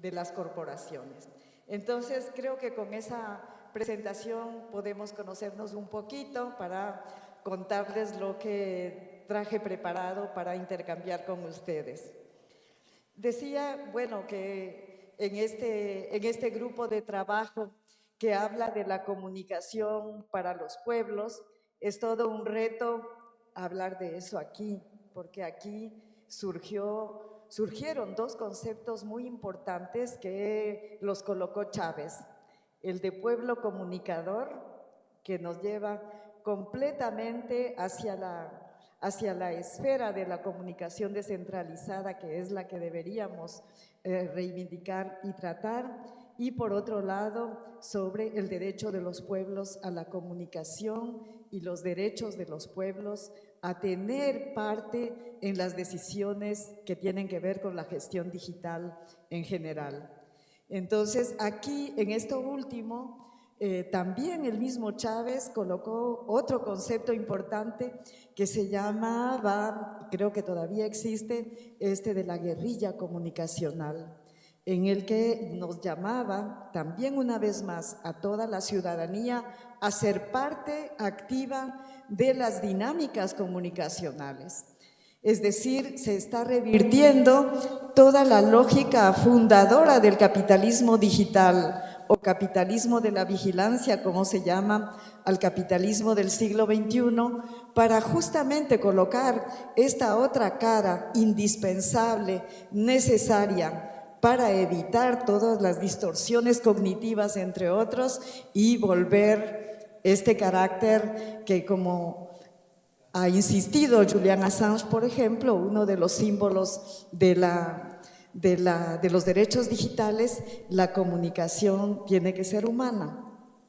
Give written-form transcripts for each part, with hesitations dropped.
de las corporaciones. Entonces, creo que con esa presentación podemos conocernos un poquito para contarles lo que traje preparado para intercambiar con ustedes. Decía, bueno, que en este grupo de trabajo que habla de la comunicación para los pueblos, es todo un reto hablar de eso aquí, porque aquí surgieron dos conceptos muy importantes que los colocó Chávez: el de pueblo comunicador, que nos lleva completamente hacia la esfera de la comunicación descentralizada, que es la que deberíamos reivindicar y tratar, y por otro lado, sobre el derecho de los pueblos a la comunicación y los derechos de los pueblos a tener parte en las decisiones que tienen que ver con la gestión digital en general. Entonces, aquí, en esto último, también el mismo Chávez colocó otro concepto importante que se llamaba, creo que todavía existe, de la guerrilla comunicacional, en el que nos llamaba también una vez más a toda la ciudadanía a ser parte activa de las dinámicas comunicacionales. Es decir, se está revirtiendo toda la lógica fundadora del capitalismo digital o capitalismo de la vigilancia, como se llama, al capitalismo del siglo XXI, para justamente colocar esta otra cara indispensable, necesaria, para evitar todas las distorsiones cognitivas, entre otros, y volver este carácter que, como ha insistido Julian Assange, por ejemplo, uno de los símbolos de los derechos digitales, la comunicación tiene que ser humana.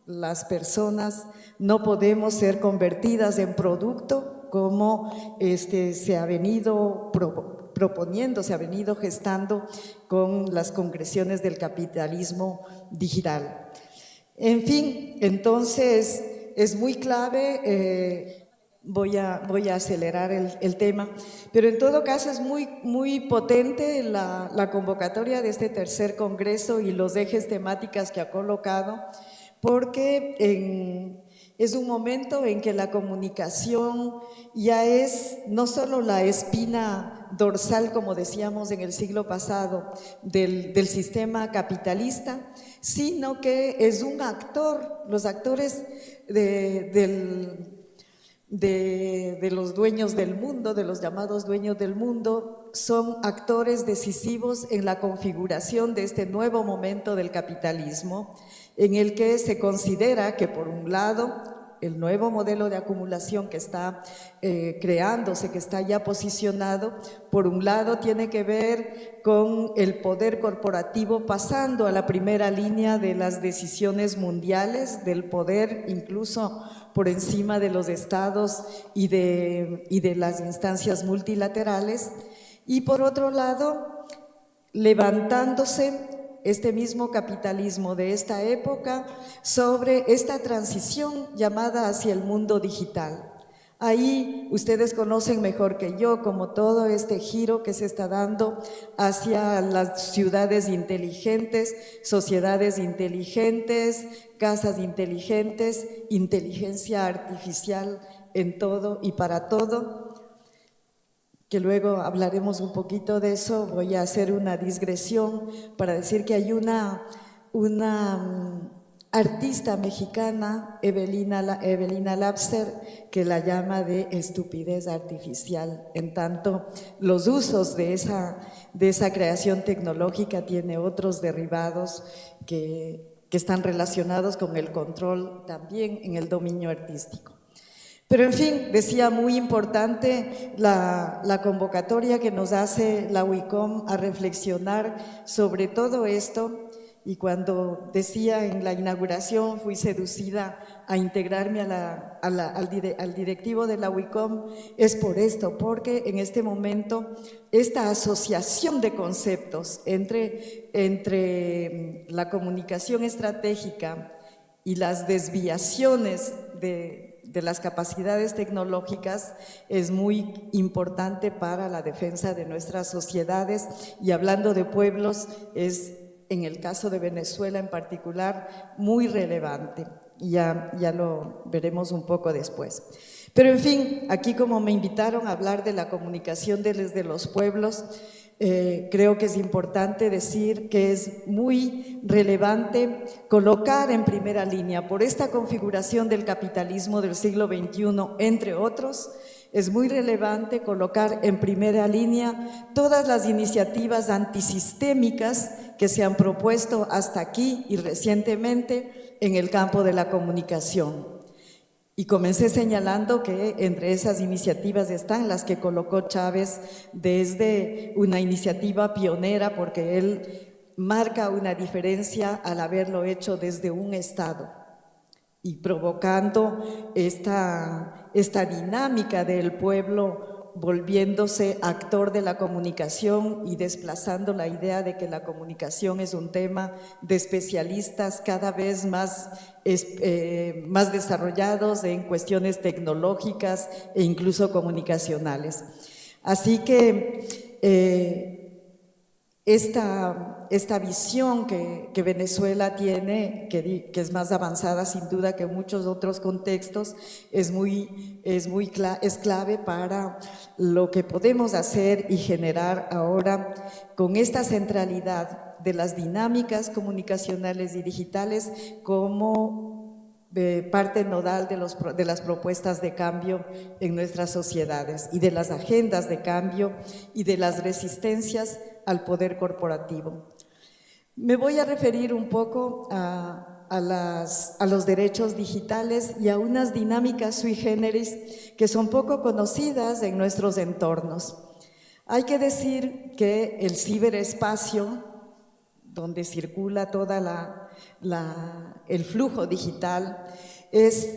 Las personas no podemos ser convertidas en producto como se ha venido proponiendo, se ha venido gestando con las concreciones del capitalismo digital. En fin, entonces es muy clave. Voy a acelerar el tema, pero en todo caso es muy potente la convocatoria de este tercer congreso y los ejes temáticas que ha colocado, porque es un momento en que la comunicación ya es no solo la espina dorsal, como decíamos en el siglo pasado, del sistema capitalista, sino que es un actor, los actores de los dueños del mundo, de los llamados dueños del mundo, son actores decisivos en la configuración de este nuevo momento del capitalismo, en el que se considera que, por un lado, el nuevo modelo de acumulación que está creándose, que está ya posicionado, por un lado tiene que ver con el poder corporativo pasando a la primera línea de las decisiones mundiales, del poder incluso por encima de los estados y de las instancias multilaterales, y por otro lado, levantándose este mismo capitalismo de esta época sobre esta transición llamada hacia el mundo digital. Ahí ustedes conocen mejor que yo como todo este giro que se está dando hacia las ciudades inteligentes, sociedades inteligentes, casas inteligentes, inteligencia artificial en todo y para todo, que luego hablaremos un poquito de eso. Voy a hacer una digresión para decir que hay una artista mexicana, Evelina Lapser, que la llama de estupidez artificial, en tanto los usos de esa creación tecnológica tiene otros derivados que están relacionados con el control también en el dominio artístico. Pero en fin, decía, muy importante la convocatoria que nos hace la UICOM a reflexionar sobre todo esto, y cuando decía en la inauguración fui seducida a integrarme al directivo de la UICOM, es por esto, porque en este momento esta asociación de conceptos entre la comunicación estratégica y las desviaciones de las capacidades tecnológicas es muy importante para la defensa de nuestras sociedades, y hablando de pueblos es en el caso de Venezuela en particular, muy relevante. Ya lo veremos un poco después. Pero en fin, aquí como me invitaron a hablar de la comunicación desde los pueblos, creo que es importante decir que es muy relevante colocar en primera línea, por esta configuración del capitalismo del siglo XXI, entre otros, es muy relevante colocar en primera línea todas las iniciativas antisistémicas que se han propuesto hasta aquí y recientemente en el campo de la comunicación. Y comencé señalando que entre esas iniciativas están las que colocó Chávez desde una iniciativa pionera, porque él marca una diferencia al haberlo hecho desde un Estado y provocando esta dinámica del pueblo volviéndose actor de la comunicación y desplazando la idea de que la comunicación es un tema de especialistas cada vez más desarrollados en cuestiones tecnológicas e incluso comunicacionales. Así que esta visión que Venezuela tiene, que es más avanzada sin duda que muchos otros contextos, es clave para lo que podemos hacer y generar ahora con esta centralidad de las dinámicas comunicacionales y digitales como parte nodal de las propuestas de cambio en nuestras sociedades y de las agendas de cambio y de las resistencias al poder corporativo. Me voy a referir un poco a los derechos digitales y a unas dinámicas sui generis que son poco conocidas en nuestros entornos. Hay que decir que el ciberespacio, donde circula toda el flujo digital, es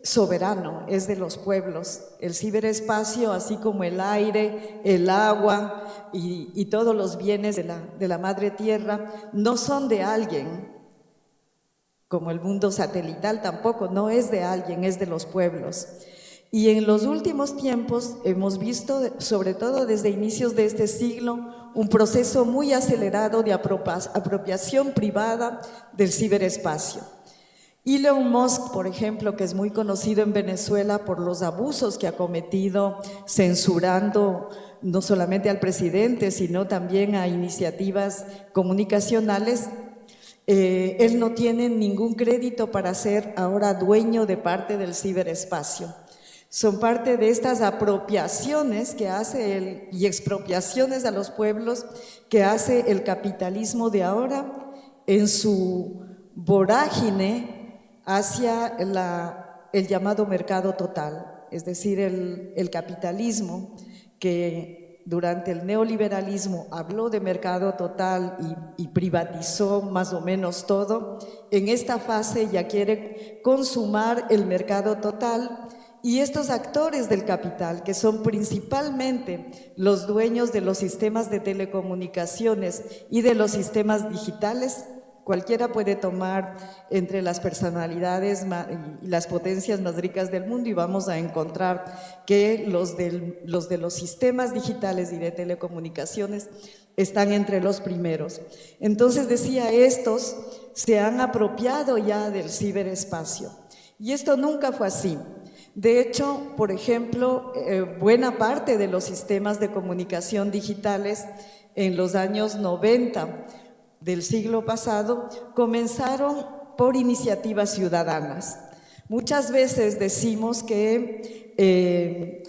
soberano, es de los pueblos. El ciberespacio, así como el aire, el agua y todos los bienes de la madre tierra, no son de alguien, como el mundo satelital tampoco, no es de alguien, es de los pueblos. Y en los últimos tiempos hemos visto, sobre todo desde inicios de este siglo, un proceso muy acelerado de apropiación privada del ciberespacio. Elon Musk, por ejemplo, que es muy conocido en Venezuela por los abusos que ha cometido censurando no solamente al presidente, sino también a iniciativas comunicacionales, él no tiene ningún crédito para ser ahora dueño de parte del ciberespacio. Son parte de estas apropiaciones que hace él y expropiaciones a los pueblos que hace el capitalismo de ahora en su vorágine hacia el llamado mercado total, es decir, el capitalismo que durante el neoliberalismo habló de mercado total y privatizó más o menos todo. En esta fase ya quiere consumar el mercado total. Y estos actores del capital, que son principalmente los dueños de los sistemas de telecomunicaciones y de los sistemas digitales, cualquiera puede tomar entre las personalidades y las potencias más ricas del mundo y vamos a encontrar que los de los sistemas digitales y de telecomunicaciones están entre los primeros. Entonces decía, estos se han apropiado ya del ciberespacio y esto nunca fue así. De hecho, por ejemplo, buena parte de los sistemas de comunicación digitales en los años 90 del siglo pasado comenzaron por iniciativas ciudadanas. Muchas veces decimos que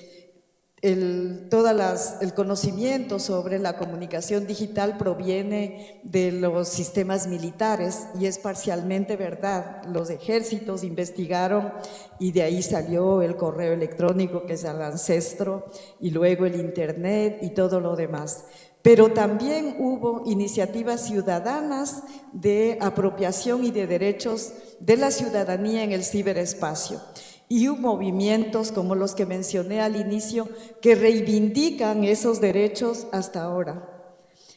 el conocimiento sobre la comunicación digital proviene de los sistemas militares y es parcialmente verdad. Los ejércitos investigaron y de ahí salió el correo electrónico, que es el ancestro, y luego el internet y todo lo demás. Pero también hubo iniciativas ciudadanas de apropiación y de derechos de la ciudadanía en el ciberespacio. Y hubo movimientos como los que mencioné al inicio que reivindican esos derechos hasta ahora.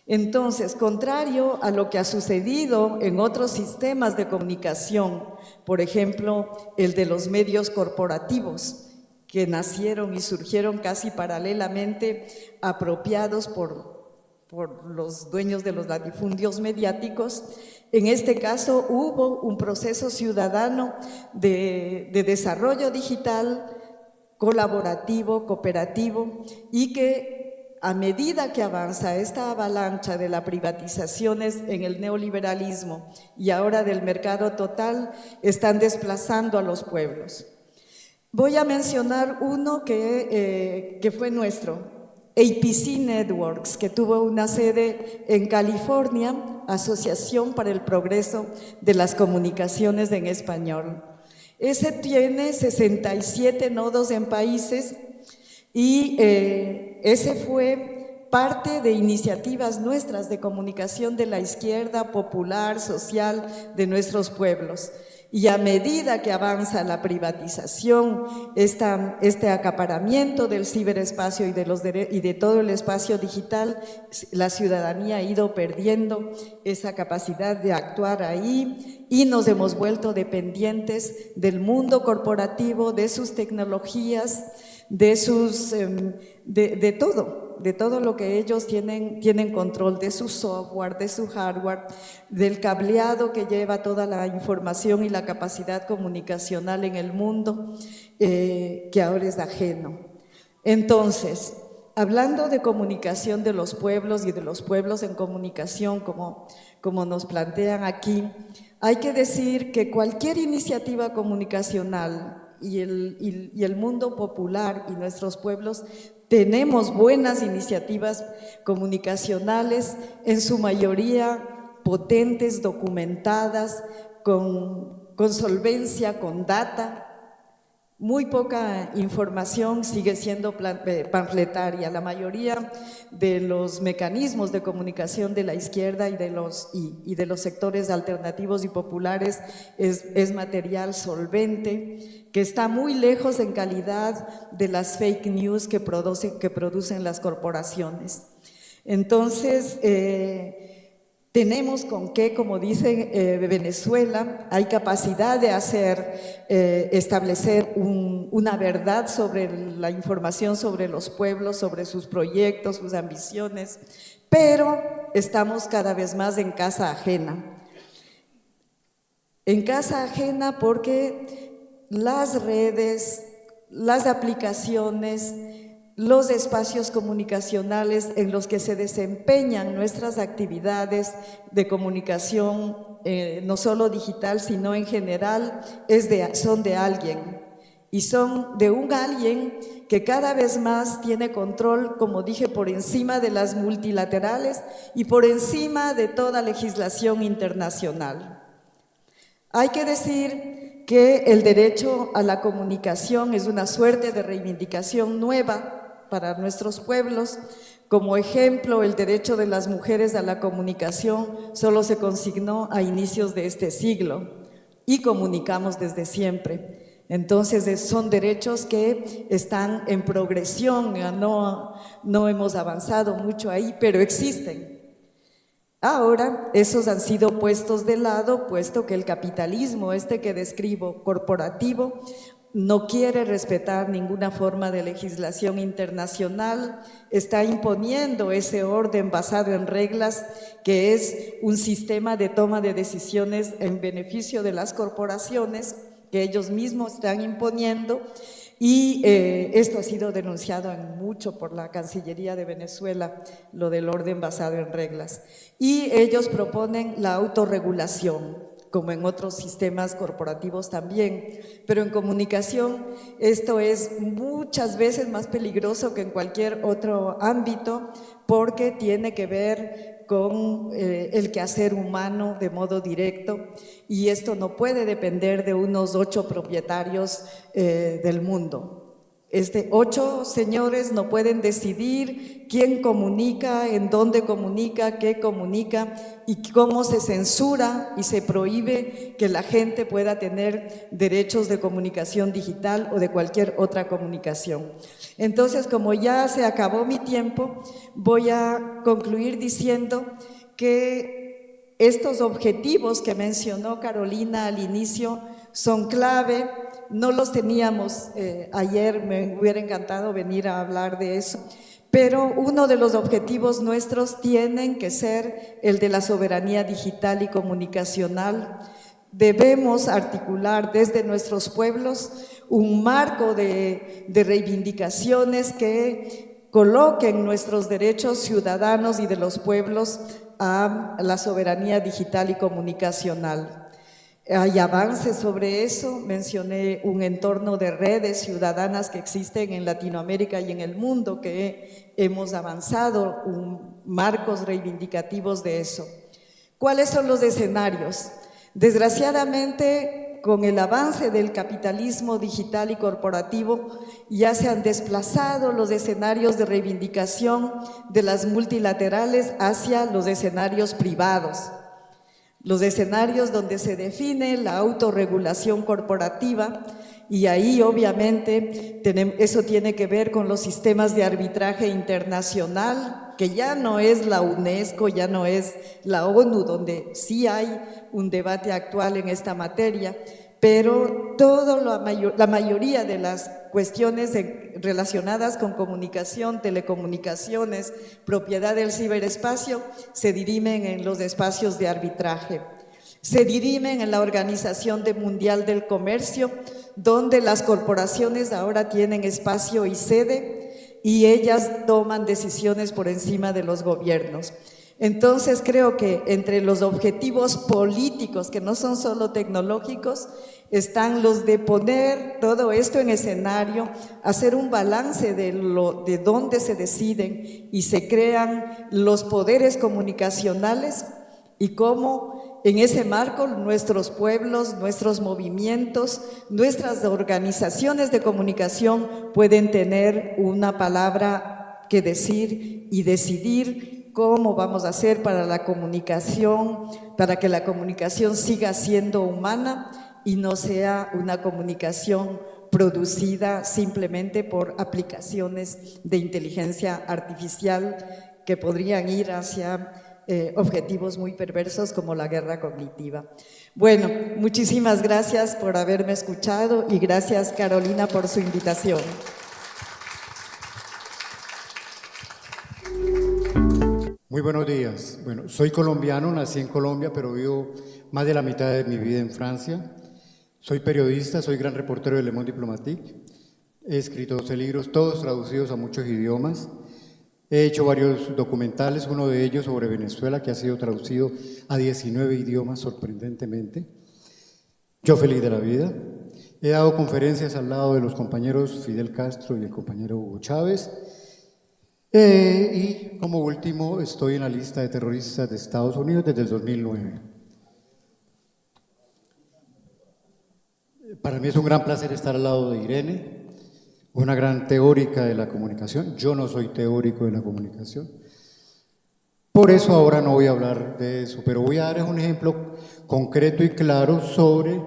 Entonces, contrario a lo que ha sucedido en otros sistemas de comunicación, por ejemplo, el de los medios corporativos, que nacieron y surgieron casi paralelamente, apropiados por por los dueños de los latifundios mediáticos. En este caso hubo un proceso ciudadano de desarrollo digital colaborativo, cooperativo, y que a medida que avanza esta avalancha de las privatizaciones en el neoliberalismo y ahora del mercado total, están desplazando a los pueblos. Voy a mencionar uno que fue nuestro, APC Networks, que tuvo una sede en California, Asociación para el Progreso de las Comunicaciones en Español. Ese tiene 67 nodos en países y ese fue parte de iniciativas nuestras de comunicación de la izquierda popular, social, de nuestros pueblos. Y a medida que avanza la privatización, este acaparamiento del ciberespacio y de todo el espacio digital, la ciudadanía ha ido perdiendo esa capacidad de actuar ahí y nos hemos vuelto dependientes del mundo corporativo, de sus tecnologías, de todo lo que ellos tienen control, de su software, de su hardware, del cableado que lleva toda la información y la capacidad comunicacional en el mundo, que ahora es ajeno. Entonces, hablando de comunicación de los pueblos y de los pueblos en comunicación, como nos plantean aquí, hay que decir que cualquier iniciativa comunicacional y el mundo popular y nuestros pueblos tenemos buenas iniciativas comunicacionales, en su mayoría potentes, documentadas, con solvencia, con data. Muy poca información sigue siendo panfletaria. La mayoría de los mecanismos de comunicación de la izquierda y de los sectores alternativos y populares es material solvente, que está muy lejos en calidad de las fake news que producen las corporaciones. Entonces, tenemos con qué, como dice Venezuela, hay capacidad de establecer una verdad sobre la información sobre los pueblos, sobre sus proyectos, sus ambiciones, pero estamos cada vez más en casa ajena. En casa ajena porque las redes, las aplicaciones, los espacios comunicacionales en los que se desempeñan nuestras actividades de comunicación, no solo digital, sino en general, son de alguien. Y son de un alguien que cada vez más tiene control, como dije, por encima de las multilaterales y por encima de toda legislación internacional. Hay que decir que el derecho a la comunicación es una suerte de reivindicación nueva para nuestros pueblos. Como ejemplo, el derecho de las mujeres a la comunicación solo se consignó a inicios de este siglo y comunicamos desde siempre. Entonces, son derechos que están en progresión, no hemos avanzado mucho ahí, pero existen. Ahora, esos han sido puestos de lado, puesto que el capitalismo, que describo, corporativo, no quiere respetar ninguna forma de legislación internacional, está imponiendo ese orden basado en reglas que es un sistema de toma de decisiones en beneficio de las corporaciones que ellos mismos están imponiendo, y esto ha sido denunciado mucho por la Cancillería de Venezuela, lo del orden basado en reglas. Y ellos proponen la autorregulación, como en otros sistemas corporativos también, pero en comunicación esto es muchas veces más peligroso que en cualquier otro ámbito, porque tiene que ver con el quehacer humano de modo directo, y esto no puede depender de unos 8 propietarios del mundo. 8 señores no pueden decidir quién comunica, en dónde comunica, qué comunica y cómo se censura y se prohíbe que la gente pueda tener derechos de comunicación digital o de cualquier otra comunicación. Entonces, como ya se acabó mi tiempo, voy a concluir diciendo que estos objetivos que mencionó Carolina al inicio son clave. No los teníamos ayer, me hubiera encantado venir a hablar de eso, pero uno de los objetivos nuestros tienen que ser el de la soberanía digital y comunicacional. Debemos articular desde nuestros pueblos un marco de reivindicaciones que coloquen nuestros derechos ciudadanos y de los pueblos a la soberanía digital y comunicacional. Hay avances sobre eso, mencioné un entorno de redes ciudadanas que existen en Latinoamérica y en el mundo, que hemos avanzado, marcos reivindicativos de eso. ¿Cuáles son los escenarios? Desgraciadamente, con el avance del capitalismo digital y corporativo, ya se han desplazado los escenarios de reivindicación de las multilaterales hacia los escenarios privados. Los escenarios donde se define la autorregulación corporativa, y ahí obviamente eso tiene que ver con los sistemas de arbitraje internacional, que ya no es la UNESCO, ya no es la ONU, donde sí hay un debate actual en esta materia, pero la mayoría de las cuestiones relacionadas con comunicación, telecomunicaciones, propiedad del ciberespacio, se dirimen en los espacios de arbitraje. Se dirimen en la Organización Mundial del Comercio, donde las corporaciones ahora tienen espacio y sede y ellas toman decisiones por encima de los gobiernos. Entonces creo que entre los objetivos políticos, que no son solo tecnológicos, están los de poner todo esto en escenario, hacer un balance de dónde se deciden y se crean los poderes comunicacionales y cómo en ese marco nuestros pueblos, nuestros movimientos, nuestras organizaciones de comunicación pueden tener una palabra que decir y decidir cómo vamos a hacer para la comunicación, para que la comunicación siga siendo humana y no sea una comunicación producida simplemente por aplicaciones de inteligencia artificial que podrían ir hacia objetivos muy perversos como la guerra cognitiva. Bueno, muchísimas gracias por haberme escuchado y gracias, Carolina, por su invitación. Muy buenos días. Bueno, soy colombiano, nací en Colombia, pero vivo más de la mitad de mi vida en Francia. Soy periodista, soy gran reportero de Le Monde Diplomatique. He escrito 12 libros, todos traducidos a muchos idiomas. He hecho varios documentales, uno de ellos sobre Venezuela, que ha sido traducido a 19 idiomas, sorprendentemente. Yo feliz de la vida. He dado conferencias al lado de los compañeros Fidel Castro y el compañero Hugo Chávez. Y como último, estoy en la lista de terroristas de Estados Unidos desde el 2009. Para mí es un gran placer estar al lado de Irene, una gran teórica de la comunicación. Yo no soy teórico de la comunicación. Por eso ahora no voy a hablar de eso, pero voy a dar un ejemplo concreto y claro sobre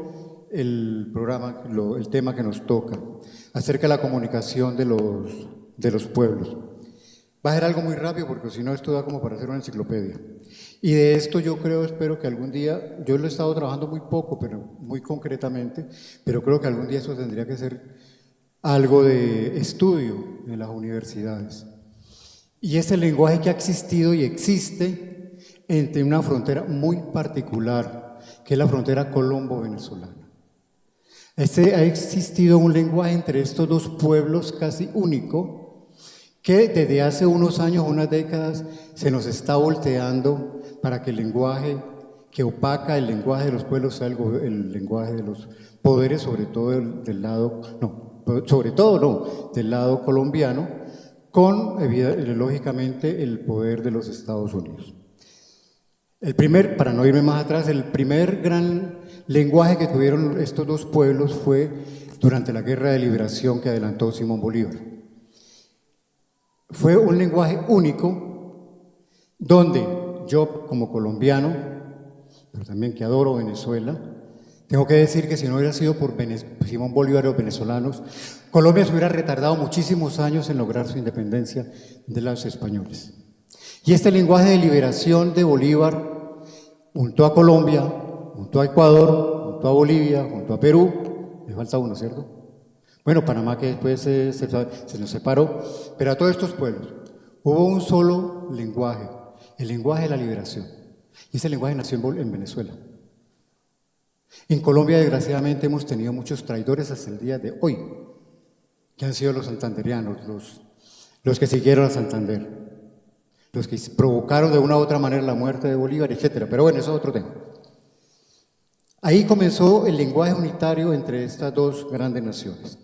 el programa, el tema que nos toca, acerca de la comunicación de los pueblos. Va a ser algo muy rápido porque si no esto da como para hacer una enciclopedia. Y de esto yo espero que algún día, yo lo he estado trabajando muy poco, pero muy concretamente, pero creo que algún día eso tendría que ser algo de estudio en las universidades. Y es el lenguaje que ha existido y existe entre una frontera muy particular, que es la frontera colombo-venezolana. Ha existido un lenguaje entre estos dos pueblos casi único, que desde hace unos años, unas décadas, se nos está volteando para que el lenguaje que opaca el lenguaje de los pueblos sea el lenguaje de los poderes, sobre todo del lado colombiano, con, lógicamente, el poder de los Estados Unidos. Para no irme más atrás, el primer gran lenguaje que tuvieron estos dos pueblos fue durante la Guerra de Liberación que adelantó Simón Bolívar. Fue un lenguaje único donde yo, como colombiano, pero también que adoro Venezuela, tengo que decir que si no hubiera sido por Simón Bolívar y los venezolanos, Colombia se hubiera retardado muchísimos años en lograr su independencia de los españoles. Y este lenguaje de liberación de Bolívar, junto a Colombia, junto a Ecuador, junto a Bolivia, junto a Perú, me falta uno, ¿cierto? Bueno, Panamá, que después se nos separó, pero a todos estos pueblos, hubo un solo lenguaje, el lenguaje de la liberación. Y ese lenguaje nació en Venezuela. En Colombia, desgraciadamente, hemos tenido muchos traidores hasta el día de hoy, que han sido los santanderianos, los que siguieron a Santander, los que provocaron de una u otra manera la muerte de Bolívar, etc. Pero bueno, eso es otro tema. Ahí comenzó el lenguaje unitario entre estas dos grandes naciones.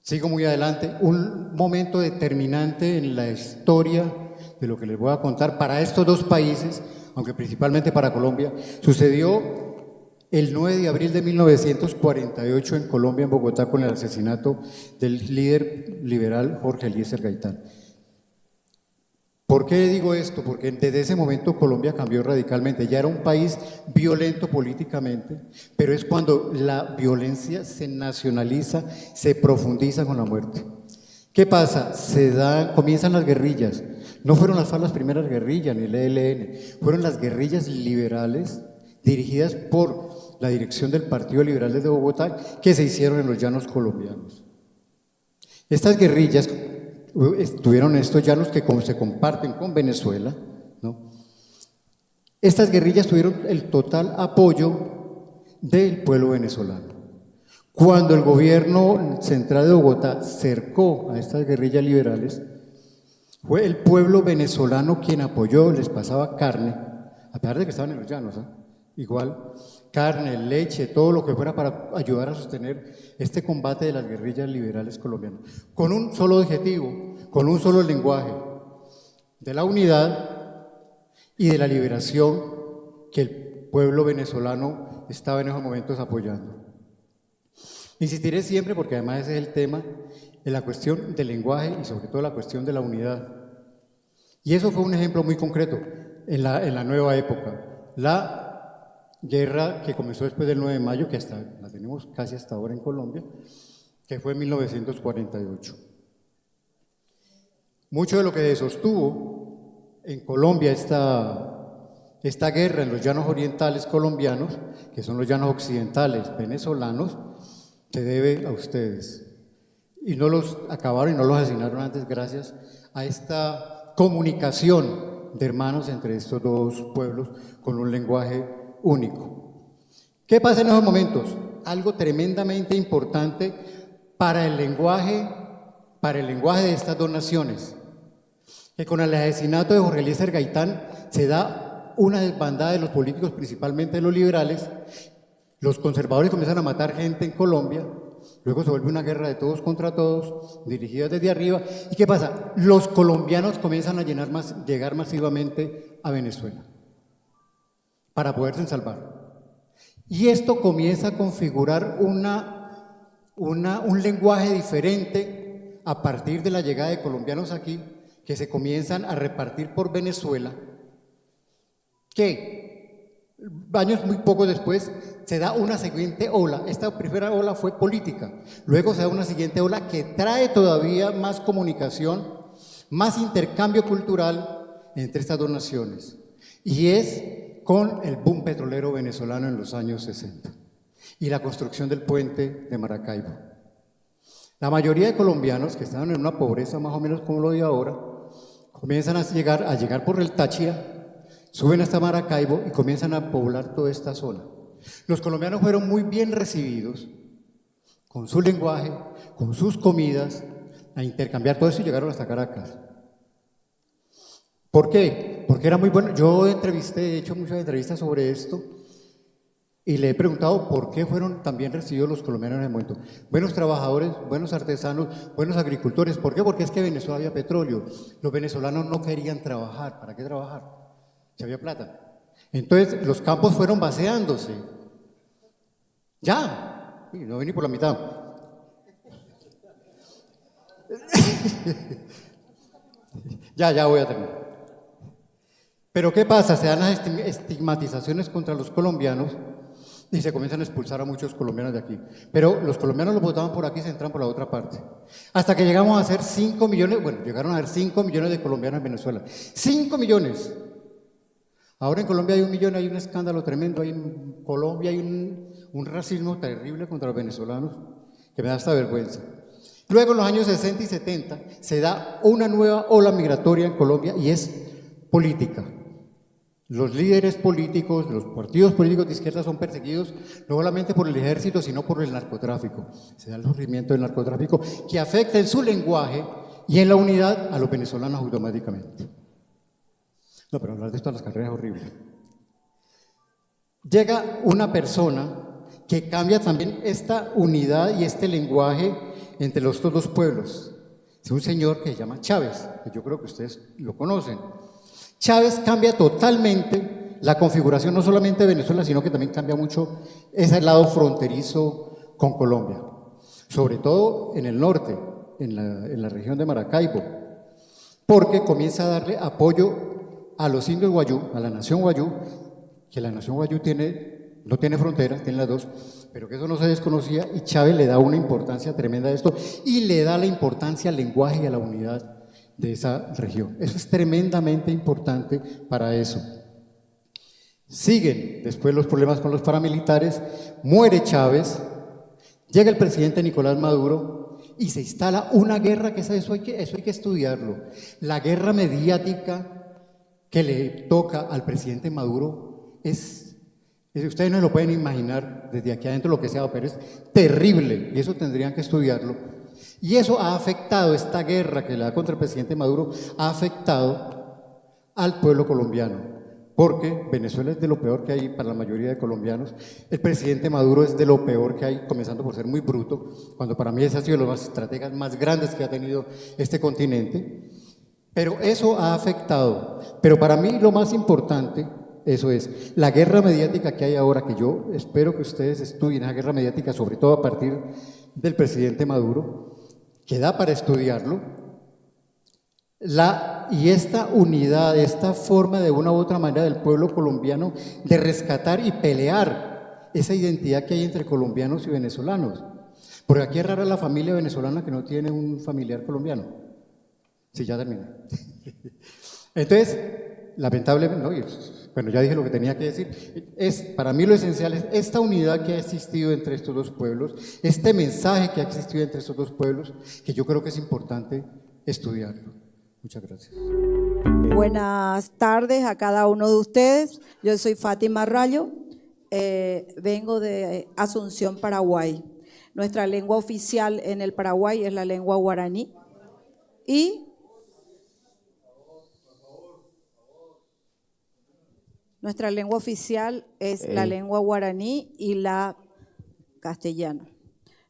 Sigo muy adelante. Un momento determinante en la historia de lo que les voy a contar para estos dos países, aunque principalmente para Colombia, sucedió el 9 de abril de 1948 en Colombia, en Bogotá, con el asesinato del líder liberal Jorge Eliezer Gaitán. ¿Por qué digo esto? Porque desde ese momento Colombia cambió radicalmente. Ya era un país violento políticamente, pero es cuando la violencia se nacionaliza, se profundiza con la muerte. ¿Qué pasa? Comienzan las guerrillas. No fueron las primeras guerrillas, ni el ELN, fueron las guerrillas liberales dirigidas por la dirección del Partido Liberal desde Bogotá, que se hicieron en los llanos colombianos. Estas guerrillas tuvieron estos llanos que se comparten con Venezuela, ¿no? Estas guerrillas tuvieron el total apoyo del pueblo venezolano. Cuando el gobierno central de Bogotá cercó a estas guerrillas liberales, fue el pueblo venezolano quien apoyó, les pasaba carne, a pesar de que estaban en los llanos, igual, carne, leche, todo lo que fuera para ayudar a sostener este combate de las guerrillas liberales colombianas, con un solo objetivo, con un solo lenguaje, de la unidad y de la liberación que el pueblo venezolano estaba en esos momentos apoyando. Insistiré siempre, porque además ese es el tema, en la cuestión del lenguaje y sobre todo la cuestión de la unidad. Y eso fue un ejemplo muy concreto en la nueva época. La guerra que comenzó después del 9 de mayo, que la tenemos casi hasta ahora en Colombia, que fue en 1948. Mucho de lo que se sostuvo en Colombia esta guerra en los llanos orientales colombianos, que son los llanos occidentales venezolanos, se debe a ustedes. Y no los acabaron y no los asesinaron antes gracias a esta comunicación de hermanos entre estos dos pueblos con un lenguaje único. ¿Qué pasa en esos momentos? Algo tremendamente importante para el lenguaje de estas dos naciones, que con el asesinato de Jorge Eliezer Gaitán se da una desbandada de los políticos, principalmente de los liberales. Los conservadores comienzan a matar gente en Colombia, luego se vuelve una guerra de todos contra todos, dirigida desde arriba. ¿Y qué pasa? Los colombianos comienzan a llegar masivamente a Venezuela para poderse salvar. Y esto comienza a configurar un lenguaje diferente a partir de la llegada de colombianos aquí, que se comienzan a repartir por Venezuela, que años muy poco después se da una siguiente ola. Esta primera ola fue política, luego se da una siguiente ola que trae todavía más comunicación, más intercambio cultural entre estas dos naciones, y es con el boom petrolero venezolano en los años 60 y la construcción del puente de Maracaibo. La mayoría de colombianos que estaban en una pobreza más o menos como lo de ahora, comienzan a llegar por el Táchira, suben hasta Maracaibo y comienzan a poblar toda esta zona. Los colombianos fueron muy bien recibidos con su lenguaje, con sus comidas, a intercambiar todo eso y llegaron hasta Caracas. ¿Por qué? Porque era muy bueno. Yo he hecho muchas entrevistas sobre esto y le he preguntado por qué fueron tan bien recibidos los colombianos en el momento. Buenos trabajadores, buenos artesanos, buenos agricultores. ¿Por qué? Porque es que en Venezuela había petróleo. Los venezolanos no querían trabajar. ¿Para qué trabajar? Si había plata. Entonces los campos fueron vaciándose. Ya, no vení por la mitad. Ya voy a terminar. Pero ¿qué pasa? Se dan las estigmatizaciones contra los colombianos y se comienzan a expulsar a muchos colombianos de aquí. Pero los colombianos los votaban por aquí y se entran por la otra parte. Hasta que llegamos a ser 5 millones, llegaron a ser 5 millones de colombianos en Venezuela. 5 millones. Ahora en Colombia hay 1 millón, hay un escándalo tremendo. En Colombia hay un racismo terrible contra los venezolanos que me da hasta vergüenza. Luego, en los años 60 y 70, se da una nueva ola migratoria en Colombia y es política. Los líderes políticos, los partidos políticos de izquierda son perseguidos no solamente por el ejército, sino por el narcotráfico. Se da el surgimiento del narcotráfico que afecta en su lenguaje y en la unidad a los venezolanos automáticamente. No, pero hablar de esto a las carreras es horrible. Llega una persona que cambia también esta unidad y este lenguaje entre estos dos pueblos. Es un señor que se llama Chávez, que yo creo que ustedes lo conocen. Chávez cambia totalmente la configuración, no solamente de Venezuela, sino que también cambia mucho ese lado fronterizo con Colombia, sobre todo en el norte, en la región de Maracaibo, porque comienza a darle apoyo a los indios guayú, a la nación guayú, que la nación guayú no tiene frontera, tiene las dos, pero que eso no se desconocía, y Chávez le da una importancia tremenda a esto y le da la importancia al lenguaje y a la unidad de esa región. Eso es tremendamente importante para eso. Siguen después los problemas con los paramilitares, muere Chávez, llega el presidente Nicolás Maduro y se instala una guerra, que eso hay que estudiarlo. La guerra mediática que le toca al presidente Maduro ustedes no lo pueden imaginar desde aquí adentro lo que sea, pero es terrible y eso tendrían que estudiarlo. Y eso ha afectado, esta guerra que le da contra el presidente Maduro, ha afectado al pueblo colombiano, porque Venezuela es de lo peor que hay para la mayoría de colombianos, el presidente Maduro es de lo peor que hay, comenzando por ser muy bruto, cuando para mí ese ha sido de los estrategas más grandes que ha tenido este continente, pero eso ha afectado. Pero para mí lo más importante, eso es, la guerra mediática que hay ahora, que yo espero que ustedes estudien, esa guerra mediática, sobre todo a partir del presidente Maduro, que da para estudiarlo, y esta unidad, esta forma de una u otra manera del pueblo colombiano de rescatar y pelear esa identidad que hay entre colombianos y venezolanos. Porque aquí es rara la familia venezolana que no tiene un familiar colombiano. Sí, ya terminé. Entonces, lamentablemente, no, bueno, ya dije lo que tenía que decir, para mí lo esencial es esta unidad que ha existido entre estos dos pueblos, este mensaje que ha existido entre estos dos pueblos, que yo creo que es importante estudiarlo. Muchas gracias. Buenas tardes a cada uno de ustedes. Yo soy Fátima Rayo, vengo de Asunción, Paraguay. Nuestra lengua oficial en el Paraguay es la lengua guaraní y nuestra lengua oficial es la lengua guaraní y la castellana.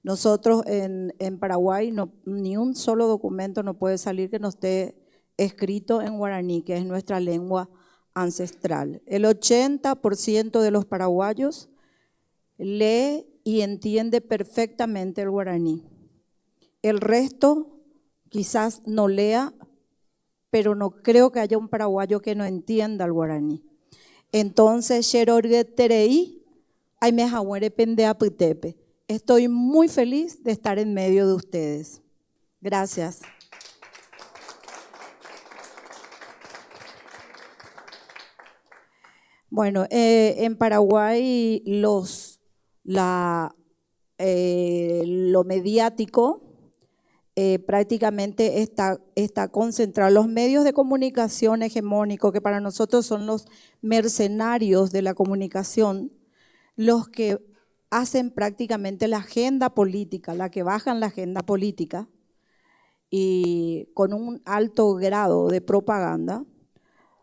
Nosotros en Paraguay ni un solo documento no puede salir que no esté escrito en guaraní, que es nuestra lengua ancestral. El 80% de los paraguayos lee y entiende perfectamente el guaraní. El resto quizás no lea, pero no creo que haya un paraguayo que no entienda el guaraní. Entonces, estoy muy feliz de estar en medio de ustedes. Gracias. Bueno, en Paraguay lo mediático prácticamente está concentrado. Los medios de comunicación hegemónicos, que para nosotros son los mercenarios de la comunicación, los que hacen prácticamente la agenda política, la que bajan la agenda política y con un alto grado de propaganda,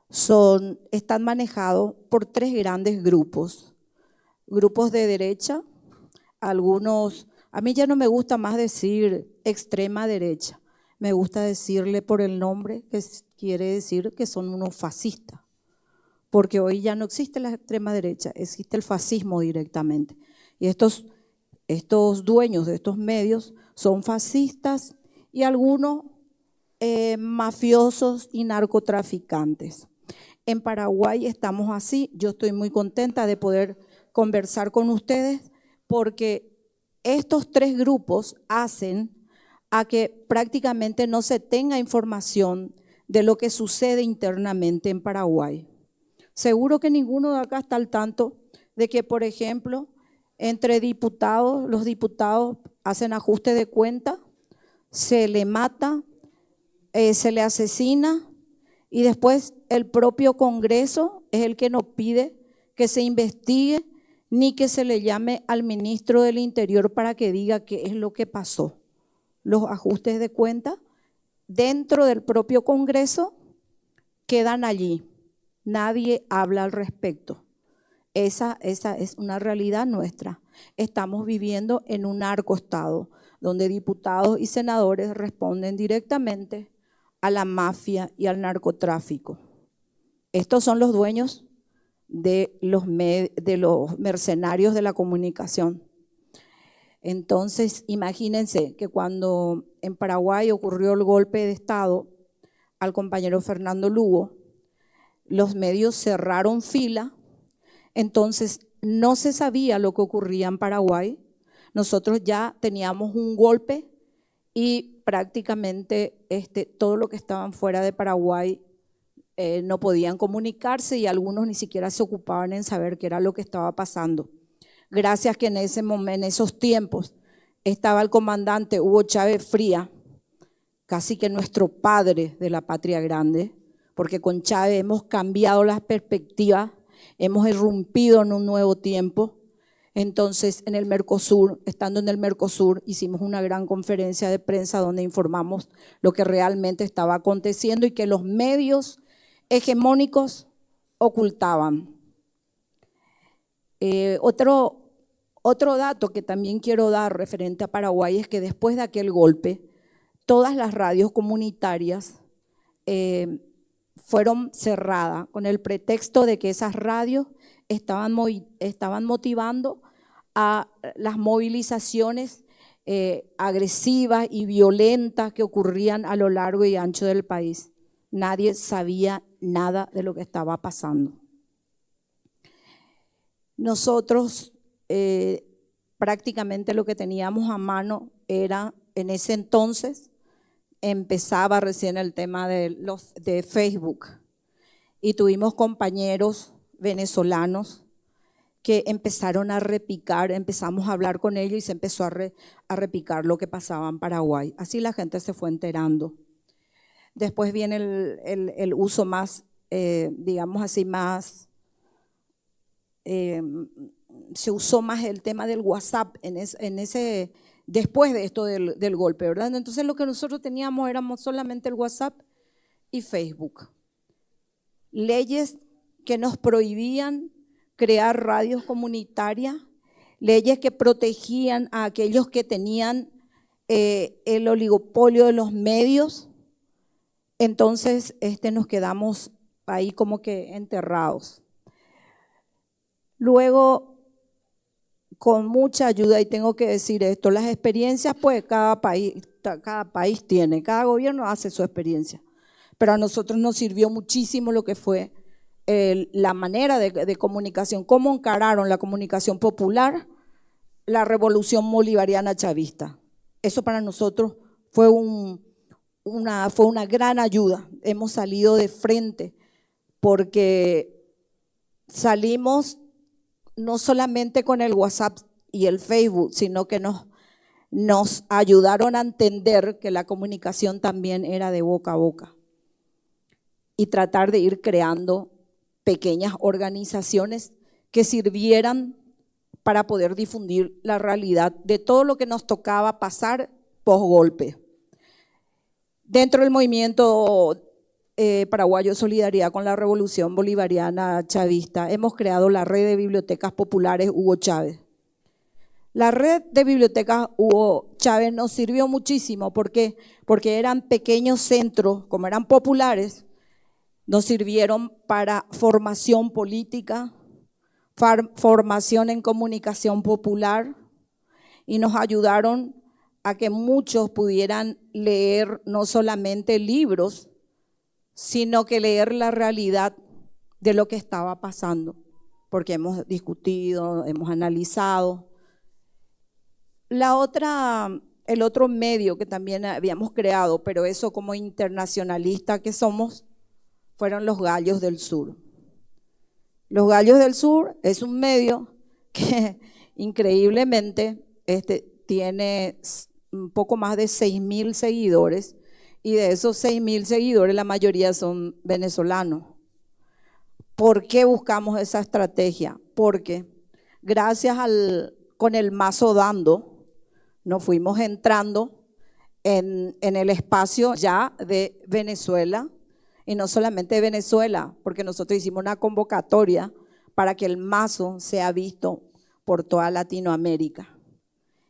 están manejados por tres grandes grupos. Grupos de derecha, algunos, a mí ya no me gusta más decir extrema derecha, me gusta decirle por el nombre, que quiere decir que son unos fascistas, porque hoy ya no existe la extrema derecha, existe el fascismo directamente. Y estos dueños de estos medios son fascistas y algunos mafiosos y narcotraficantes. En Paraguay estamos así, yo estoy muy contenta de poder conversar con ustedes porque estos tres grupos hacen a que prácticamente no se tenga información de lo que sucede internamente en Paraguay. Seguro que ninguno de acá está al tanto de que, por ejemplo, entre diputados, los diputados hacen ajuste de cuenta se le mata, se le asesina y después el propio Congreso es el que nos pide que se investigue ni que se le llame al ministro del Interior para que diga qué es lo que pasó. Los ajustes de cuenta dentro del propio Congreso quedan allí. Nadie habla al respecto. Esa es una realidad nuestra. Estamos viviendo en un narcoestado donde diputados y senadores responden directamente a la mafia y al narcotráfico. Estos son los dueños de los mercenarios de la comunicación. Entonces, imagínense que cuando en Paraguay ocurrió el golpe de Estado al compañero Fernando Lugo, los medios cerraron fila, entonces no se sabía lo que ocurría en Paraguay. Nosotros ya teníamos un golpe y prácticamente todo lo que estaban fuera de Paraguay no podían comunicarse y algunos ni siquiera se ocupaban en saber qué era lo que estaba pasando. Gracias que en ese momento, en esos tiempos, estaba el comandante Hugo Chávez Fría, casi que nuestro padre de la patria grande, porque con Chávez hemos cambiado las perspectivas, hemos irrumpido en un nuevo tiempo. Entonces, en el Mercosur, estando en el Mercosur, hicimos una gran conferencia de prensa donde informamos lo que realmente estaba aconteciendo y que los medios hegemónicos ocultaban. Otro dato que también quiero dar referente a Paraguay es que después de aquel golpe, todas las radios comunitarias fueron cerradas con el pretexto de que esas radios estaban motivando a las movilizaciones agresivas y violentas que ocurrían a lo largo y ancho del país. Nadie sabía nada de lo que estaba pasando. Nosotros prácticamente lo que teníamos a mano era, en ese entonces, empezaba recién el tema de Facebook y tuvimos compañeros venezolanos que empezaron a repicar, empezamos a hablar con ellos y se empezó a repicar lo que pasaba en Paraguay. Así la gente se fue enterando. Después viene el uso más, digamos así, más, se usó más el tema del WhatsApp después de esto del golpe, ¿verdad? Entonces lo que nosotros teníamos éramos solamente el WhatsApp y Facebook. Leyes que nos prohibían crear radios comunitarias, leyes que protegían a aquellos que tenían el oligopolio de los medios. Entonces nos quedamos ahí como que enterrados. Luego, con mucha ayuda, y tengo que decir esto, las experiencias pues cada país tiene, cada gobierno hace su experiencia, pero a nosotros nos sirvió muchísimo lo que fue la manera de comunicación, cómo encararon la comunicación popular, la revolución bolivariana chavista. Eso para nosotros fue una gran ayuda. Hemos salido de frente porque salimos no solamente con el WhatsApp y el Facebook, sino que nos ayudaron a entender que la comunicación también era de boca a boca y tratar de ir creando pequeñas organizaciones que sirvieran para poder difundir la realidad de todo lo que nos tocaba pasar post-golpe. Dentro del movimiento paraguayo Solidaridad con la Revolución Bolivariana Chavista, hemos creado la Red de Bibliotecas Populares Hugo Chávez. La Red de Bibliotecas Hugo Chávez nos sirvió muchísimo porque eran pequeños centros, como eran populares, nos sirvieron para formación política, formación en comunicación popular y nos ayudaron a que muchos pudieran leer no solamente libros, sino que leer la realidad de lo que estaba pasando, porque hemos discutido, hemos analizado. El otro medio que también habíamos creado, pero eso como internacionalista que somos, fueron los Gallos del Sur. Los Gallos del Sur es un medio que increíblemente tiene un poco más de 6.000 seguidores, y de esos 6.000 seguidores la mayoría son venezolanos. ¿Por qué buscamos esa estrategia? Porque gracias con el mazo dando, nos fuimos entrando en el espacio ya de Venezuela, y no solamente de Venezuela, porque nosotros hicimos una convocatoria para que el mazo sea visto por toda Latinoamérica.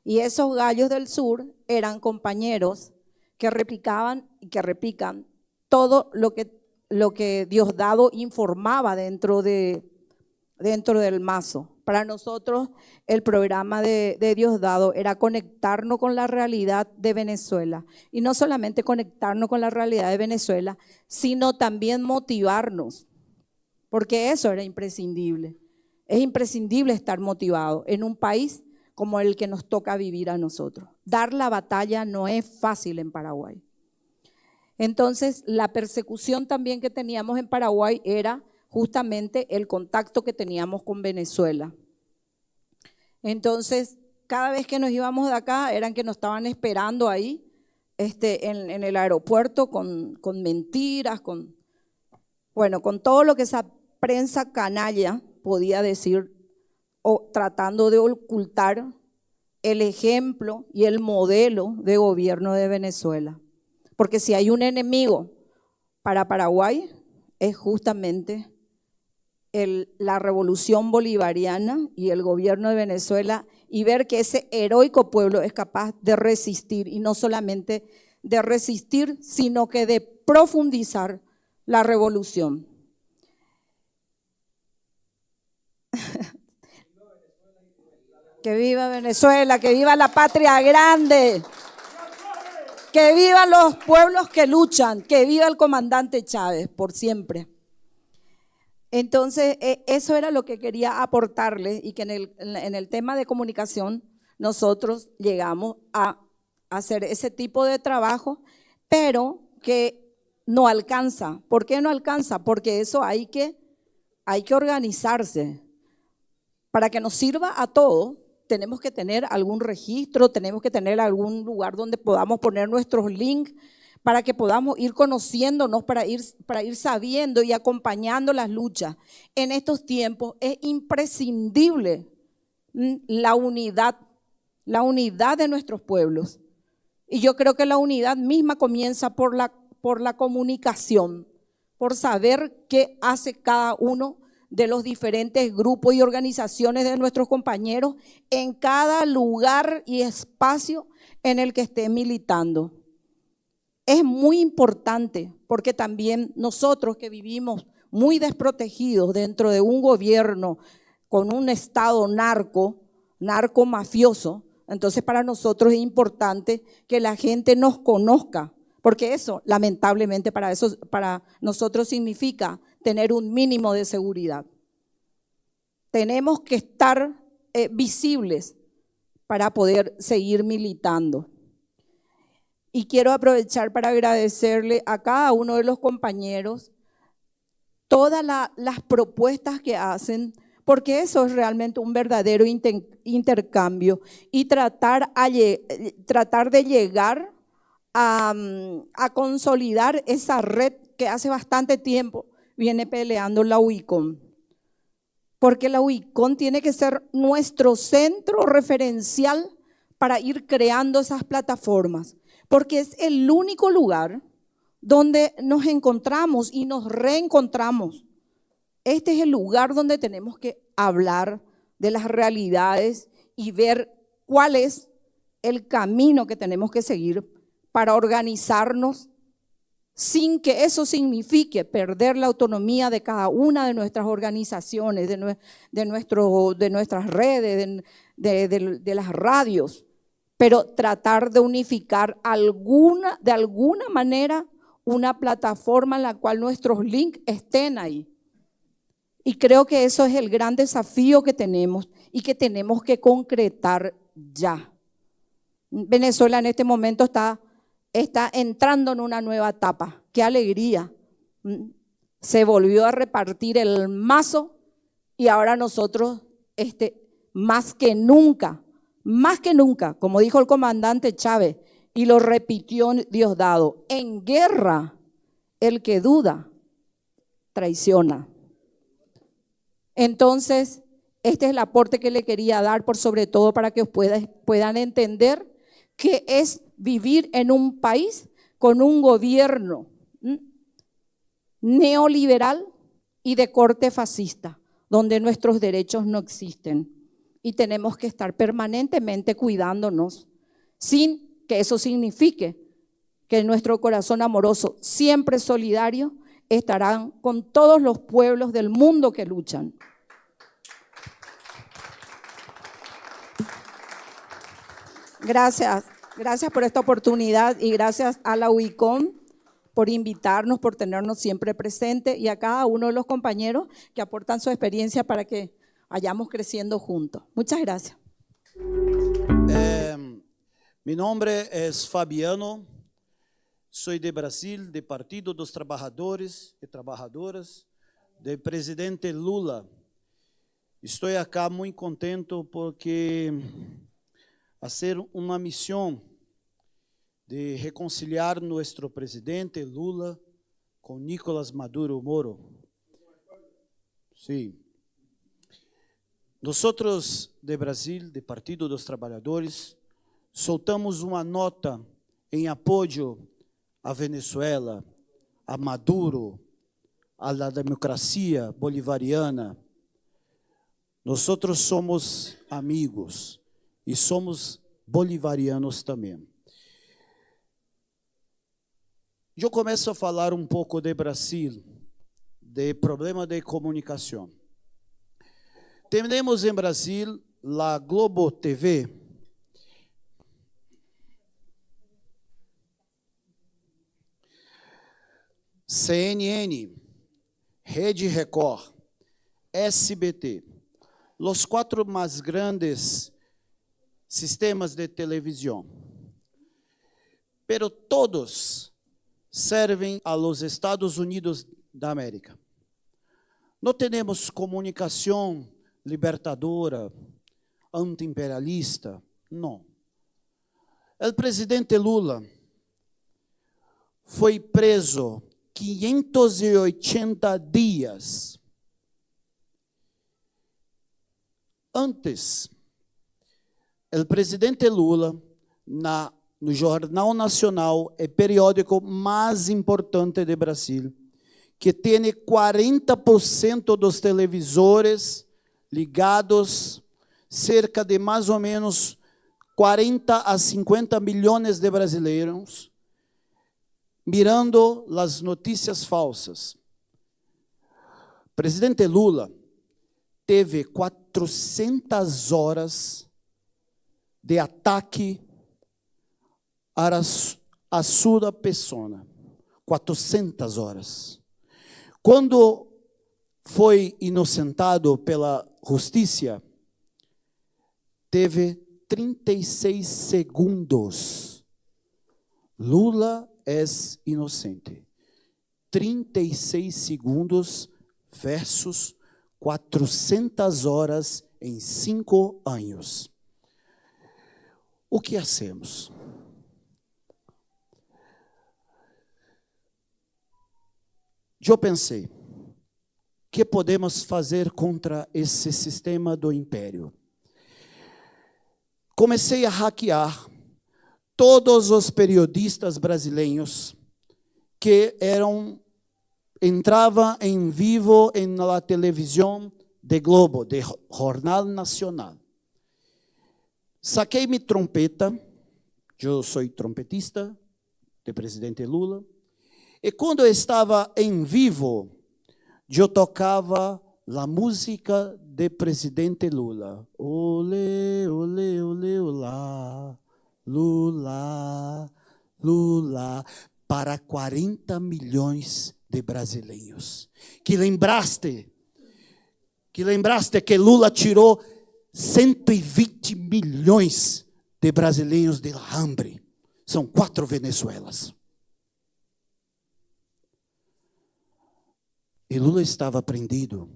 Y esos gallos del sur eran compañeros que replicaban y que replican todo lo que Diosdado informaba dentro del mazo. Para nosotros el programa de Diosdado era conectarnos con la realidad de Venezuela, y no solamente conectarnos con la realidad de Venezuela, sino también motivarnos, porque eso era imprescindible. Es imprescindible estar motivado en un país como el que nos toca vivir a nosotros. Dar la batalla no es fácil en Paraguay. Entonces, la persecución también que teníamos en Paraguay era justamente el contacto que teníamos con Venezuela. Entonces, cada vez que nos íbamos de acá, eran que nos estaban esperando ahí en el aeropuerto con mentiras, con todo lo que esa prensa canalla podía decir, o tratando de ocultar el ejemplo y el modelo de gobierno de Venezuela. Porque si hay un enemigo para Paraguay, es justamente la revolución bolivariana y el gobierno de Venezuela, y ver que ese heroico pueblo es capaz de resistir, y no solamente de resistir, sino que de profundizar la revolución. Que viva Venezuela, que viva la patria grande, que vivan los pueblos que luchan, que viva el comandante Chávez por siempre. Entonces, eso era lo que quería aportarles, y que en el tema de comunicación nosotros llegamos a hacer ese tipo de trabajo, pero que no alcanza. ¿Por qué no alcanza? Porque eso hay que organizarse. Para que nos sirva a todos, tenemos que tener algún registro, tenemos que tener algún lugar donde podamos poner nuestros links, para que podamos ir conociéndonos, para ir sabiendo y acompañando las luchas. En estos tiempos es imprescindible la unidad de nuestros pueblos. Y yo creo que la unidad misma comienza por la comunicación, por saber qué hace cada uno de los diferentes grupos y organizaciones de nuestros compañeros en cada lugar y espacio en el que esté militando. Es muy importante, porque también nosotros que vivimos muy desprotegidos dentro de un gobierno con un estado narco mafioso, entonces para nosotros es importante que la gente nos conozca, porque eso lamentablemente para nosotros significa tener un mínimo de seguridad. Tenemos que estar visibles para poder seguir militando. Y quiero aprovechar para agradecerle a cada uno de los compañeros todas las propuestas que hacen, porque eso es realmente un verdadero intercambio, y tratar de llegar a consolidar esa red que hace bastante tiempo viene peleando la UICOM. Porque la UICOM tiene que ser nuestro centro referencial para ir creando esas plataformas, porque es el único lugar donde nos encontramos y nos reencontramos. Este es el lugar donde tenemos que hablar de las realidades y ver cuál es el camino que tenemos que seguir para organizarnos, sin que eso signifique perder la autonomía de cada una de nuestras organizaciones, de nuestras redes, de las radios, pero tratar de unificar de alguna manera una plataforma en la cual nuestros links estén ahí. Y creo que eso es el gran desafío que tenemos y que tenemos que concretar ya. Venezuela en este momento está entrando en una nueva etapa. ¡Qué alegría! Se volvió a repartir el mazo, y ahora nosotros, más que nunca, más que nunca, como dijo el comandante Chávez, y lo repitió Diosdado, en guerra el que duda traiciona. Entonces, este es el aporte que le quería dar, por sobre todo para que puedan entender qué es vivir en un país con un gobierno neoliberal y de corte fascista, donde nuestros derechos no existen. Y tenemos que estar permanentemente cuidándonos, sin que eso signifique que nuestro corazón amoroso, siempre solidario, estarán con todos los pueblos del mundo que luchan. Gracias por esta oportunidad y gracias a la UICOM por invitarnos, por tenernos siempre presente y a cada uno de los compañeros que aportan su experiencia para que vayamos creciendo juntos. Muchas gracias. Mi nombre es Fabiano, soy de Brasil, de Partido dos Trabajadores y Trabajadoras, del presidente Lula. Estoy acá muy contento porque hacer una misión de reconciliar nuestro presidente Lula con Nicolás Maduro Moro. Sí. Nosotros de Brasil, de Partido dos Trabalhadores, soltamos uma nota em apoio à Venezuela, a Maduro, à democracia bolivariana. Nosotros somos amigos e somos bolivarianos também. Eu começo a falar um pouco de Brasil, de problema de comunicação. Temos em Brasil a Globo TV, CNN, Rede Record, SBT, os 4 mais grandes sistemas de televisão. Pero todos servem a los Estados Unidos da América. Não temos comunicação libertadora, anti-imperialista, não. O presidente Lula foi preso 580 dias. Antes, o presidente Lula, no Jornal Nacional, é o periódico mais importante de Brasil, que tem 40% dos televisores ligados, cerca de mais ou menos 40 a 50 milhões de brasileiros, mirando as notícias falsas. O presidente Lula teve 400 horas de ataque a sua pessoa. 400 horas. Quando foi inocentado pela justiça, teve 36 segundos. Lula é inocente. 36 segundos versus 400 horas em 5 anos. O que hacemos? Eu pensei, o que podemos fazer contra esse sistema do império? Comecei a hackear todos os periodistas brasileiros que entravam em vivo na televisão de Globo, de Jornal Nacional. Saquei minha trompeta, eu sou trompetista do presidente Lula, e quando eu estava em vivo, eu tocava a música do presidente Lula. Olê, olê, olê, olá, Lula, Lula, para 40 milhões de brasileiros. Que lembraste que Lula tirou 120 milhões de brasileiros de hambre. São 4 Venezuelas. E Lula estava prendido.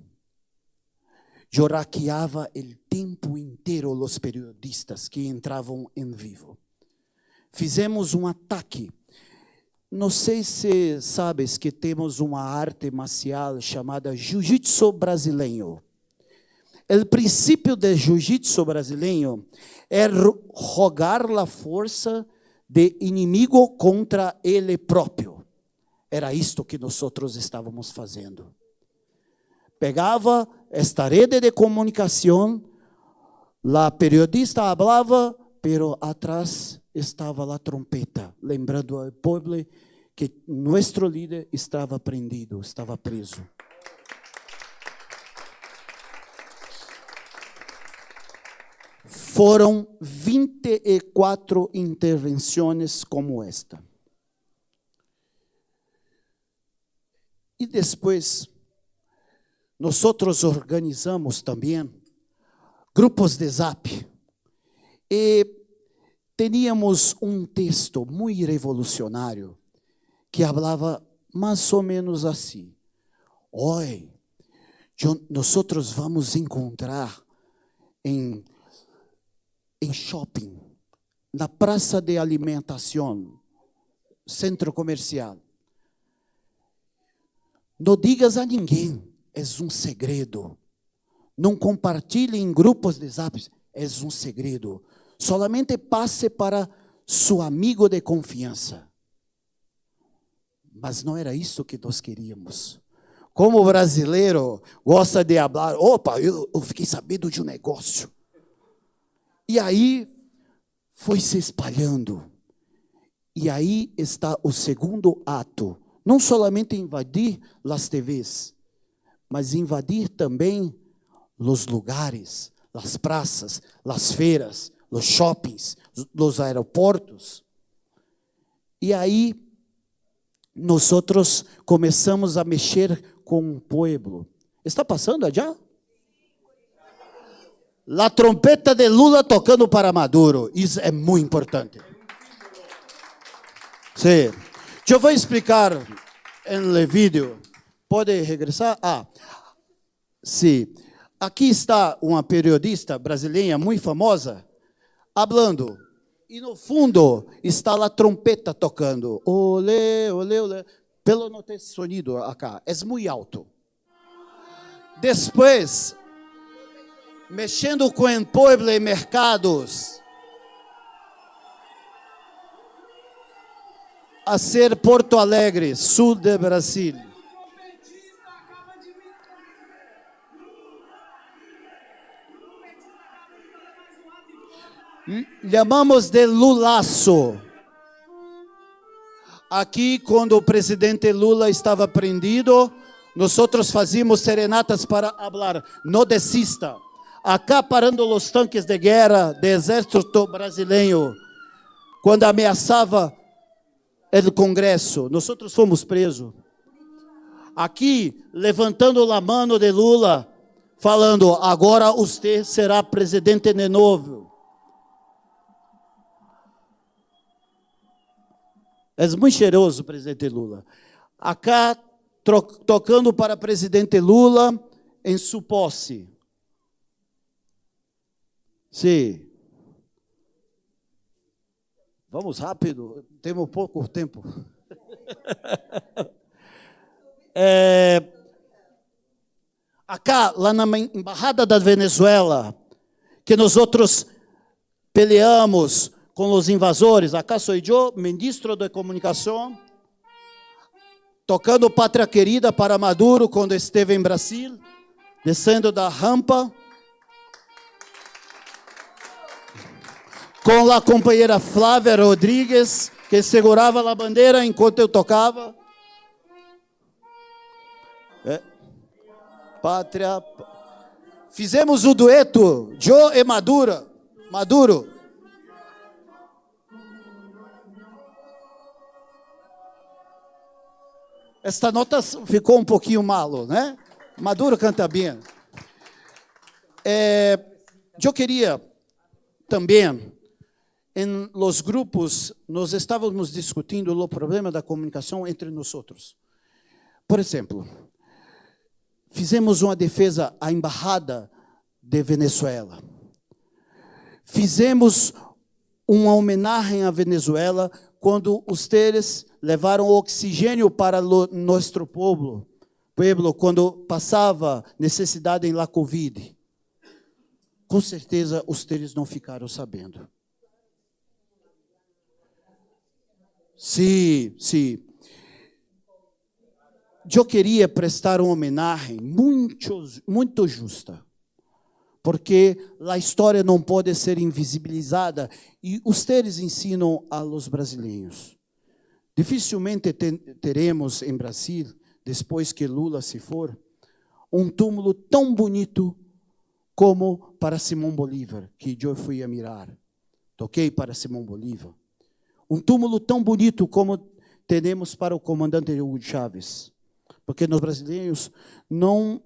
eu hackeava o tempo inteiro os periodistas que entravam em vivo. Fizemos um ataque. Não sei se sabes que temos uma arte marcial chamada jiu-jitsu brasileiro. O princípio do jiu-jitsu brasileiro é jogar a força de inimigo contra ele próprio. Era isto que nós estávamos fazendo. Pegava esta rede de comunicação, a periodista falava, pero atrás estava a trompeta, lembrando ao povo que nosso líder estava prendido, estava preso. Foram 24 intervenções como esta. E depois, nós organizamos também grupos de zap. E teníamos um texto muito revolucionário que falava mais ou menos assim: hoje, nós vamos encontrar em shopping, na praça de alimentação, centro comercial. Não digas a ninguém, é um segredo. Não compartilhe em grupos de zap, é um segredo. Solamente passe para seu amigo de confiança. Mas não era isso que nós queríamos. Como o brasileiro gosta de falar, opa, eu fiquei sabendo de um negócio. E aí foi se espalhando. E aí está o segundo ato. Não somente invadir as TVs, mas invadir também os lugares, as praças, as feiras, os shoppings, os aeroportos. E aí, nós começamos a mexer com o povo. Está passando já? A trompeta de Lula tocando para Maduro. Isso é muito importante. Sim. Eu vou explicar no vídeo. Pode regressar? Sim. Aqui está uma periodista brasileira muito famosa, falando. E no fundo está a trompeta tocando. Olê, olê, olê. Pelo não ter sonido acá. É muito alto. Depois, mexendo com o povo e mercados, a ser Porto Alegre, sul de Brasil. Chamamos de Lulaço. Aqui, quando o presidente Lula estava prendido, nós fazíamos serenatas para falar, não desista. Acá parando os tanques de guerra do exército brasileiro, quando ameaçava o Congresso, nós fomos presos. Aqui, levantando a mão de Lula, falando, agora você será presidente de novo. É muito cheiroso, presidente Lula. Acá, tocando para presidente Lula em sua posse. Sim. Vamos rápido, temos pouco tempo. Acá, lá na embaixada da Venezuela, que nós peleamos com os invasores, acá sou eu, ministro de comunicação, tocando Pátria Querida para Maduro quando esteve em Brasil, descendo da rampa, com a companheira Flávia Rodrigues, que segurava a bandeira enquanto eu tocava. Pátria. Fizemos o dueto, Joe e Maduro. Esta nota ficou um pouquinho malo, né? Maduro canta bem. Eu queria também, em los grupos, nós estávamos discutindo o problema da comunicação entre nós. Por exemplo, fizemos uma defesa à embaixada de Venezuela. Fizemos uma homenagem à Venezuela quando vocês levaram oxigênio para nosso povo, quando passava necessidade em la Covid. Com certeza, vocês não ficaram sabendo. Sim, sim. Eu queria prestar uma homenagem muito justa, porque a história não pode ser invisibilizada e vocês ensinam a los brasileiros. Dificilmente teremos em Brasil, depois que Lula se for, um túmulo tão bonito como para Simão Bolívar, que eu fui a mirar. Toquei para Simão Bolívar. Um túmulo tão bonito como temos para o comandante Hugo Chávez. Porque nós brasileiros não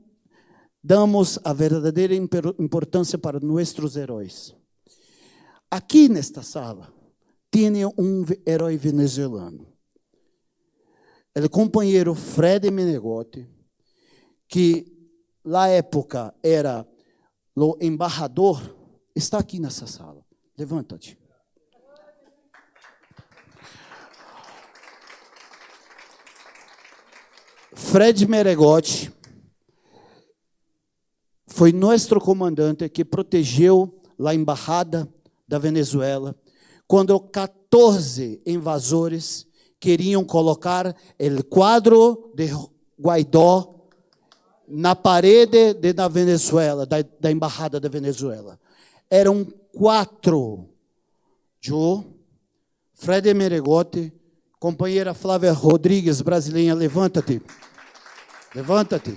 damos a verdadeira importância para nossos heróis. Aqui nesta sala, tem um herói venezuelano. O companheiro Fred Menegotti, que na época era o embaixador, está aqui nessa sala. Levanta-te. Fred Menegotti foi nosso comandante que protegeu a embaixada da Venezuela quando 14 invasores queriam colocar o quadro de Guaidó na parede da Venezuela, da embaixada da Venezuela. Eram 4. Eu, Fred Menegotti, companheira Flávia Rodrigues, brasileira, levanta-te. Levanta-te.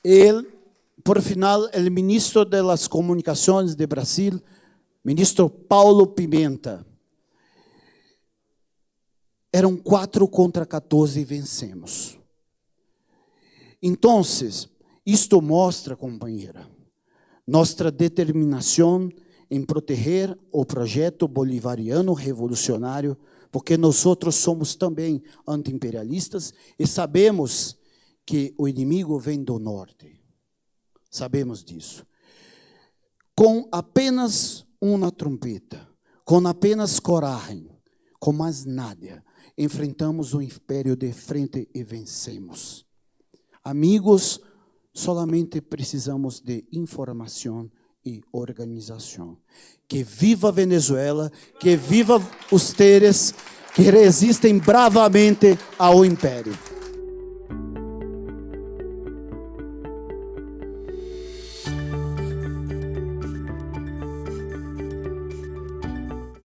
Ele, por final, o ministro das Comunicações de Brasil, ministro Paulo Pimenta. Eram 4 contra 14 e vencemos. Então, isto mostra, companheira, nossa determinação em proteger o projeto bolivariano revolucionário, porque nós somos também anti-imperialistas e sabemos que o inimigo vem do norte. Sabemos disso. Com apenas uma trompeta, com apenas coragem, com mais nada, enfrentamos o império de frente e vencemos. Amigos, solamente precisamos de informação e organização. Que viva a Venezuela, que viva os teres que resistem bravamente ao império.